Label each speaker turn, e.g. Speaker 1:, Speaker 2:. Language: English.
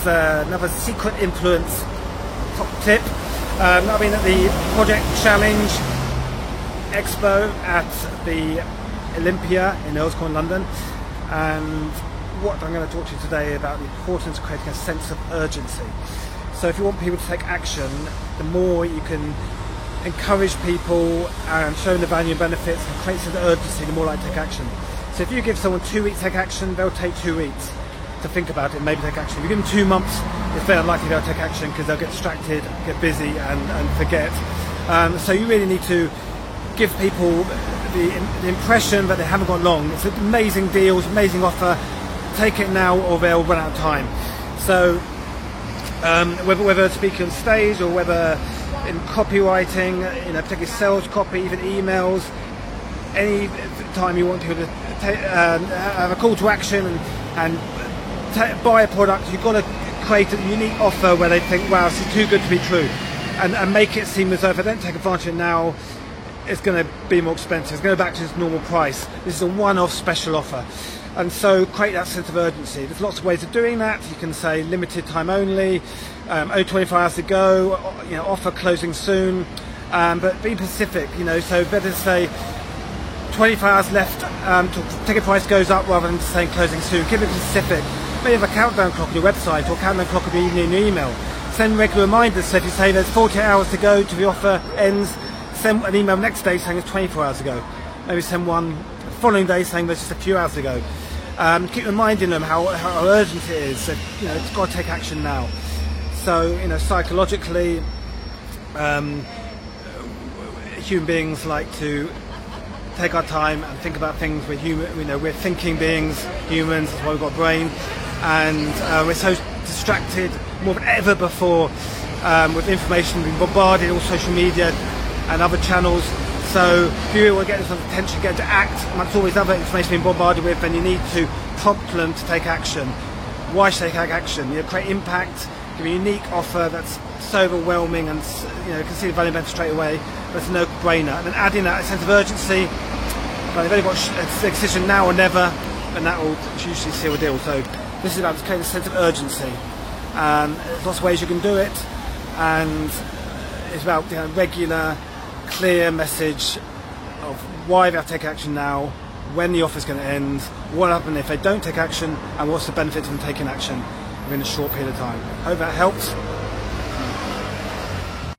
Speaker 1: is another secret influence top tip. I've been at the Project Challenge Expo at the Olympia in Earls Court, London, and what I'm going to talk to you today about the importance of creating a sense of urgency. So if you want people to take action, the more you can encourage people and show them the value and benefits and create some urgency, the more likely to take action. So if you give someone 2 weeks to take action, they'll take 2 weeks to think about it and maybe take action. If you give them 2 months, it's very unlikely they'll take action because they'll get distracted, get busy and forget. So you really need to give people the impression that they haven't got long. It's an amazing deal, it's an amazing offer. Take it now or they'll run out of time. So whether speaking on stage or whether in copywriting, particularly sales copy, even emails, any time you want people to have a call to action and buy a product, you've got to create a unique offer where they think, wow, this is too good to be true, and make it seem as though if I don't take advantage of it now, it's going to be more expensive, it's going to go back to its normal price. This is a one-off special offer. And so create that sense of urgency. There's lots of ways of doing that. You can say limited time only, only 24 hours to go, offer closing soon, but be specific, so better say 24 hours left till ticket price goes up rather than saying closing soon. Keep it specific. Maybe have a countdown clock on your website or a countdown clock on your email. Send regular reminders. So if you say there's 48 hours to go till the offer ends, send an email next day saying it's 24 hours to go. Maybe send one the following day saying there's just a few hours to go. Keep reminding them how urgent it is. So, it's got to take action now. So psychologically, human beings like to take our time and think about things. We're human. We're thinking beings, humans. That's why we've got a brain, and we're so distracted more than ever before with information being bombarded, all social media and other channels. So if you want to get this attention, get to act, and that's always other information being bombarded with, then you need to prompt them to take action. Why should they take action? Create impact, give a unique offer that's so overwhelming and can see the value benefit straight away, but it's a no-brainer. And then add in that sense of urgency. But they've only got a decision now or never, and that will usually seal the deal. So this is about creating a sense of urgency. There's lots of ways you can do it, and it's about regular, clear message of why they have to take action now, when the offer is going to end, what will happen if they don't take action, and what's the benefit of them taking action within a short period of time. Hope that helps.